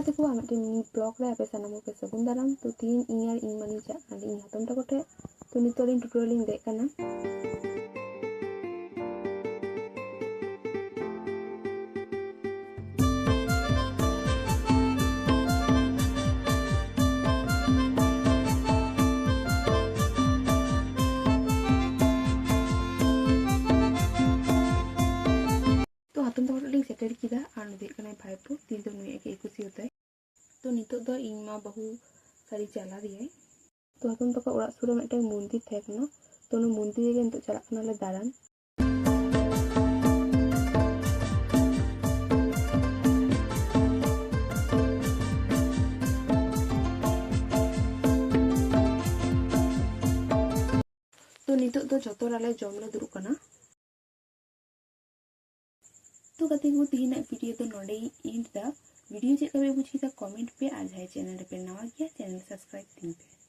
गाते को मिट्टी मिनी ब्लॉग रे आपे सानाम पे सगुन दाराम तो तीन इयार इन मानी चा इन हातम तको ठे तो नितोलिन ट्यूटोरियल दे कना तो हातम तको लिंग सेटेल किदा आर नुदे कना भाईपो तीन तो नुए के कुसी होता है तो नितो दो इन मा बहु सारी चला दिए तो हातम तको ओड़ा सुरे मिट्टे मंदिर थे कना तो नु मंदिर गे नितो चला कना ले दारान तो नितो दो जतो राले जम ले दुरु कना तो गाते को तीना वीडियो तो नोडे एंड दा वीडियो चेक करे बुझी दा कमेंट पे आ जाए चैनल पे नवा गया चैनल सब्सक्राइब तीन पे।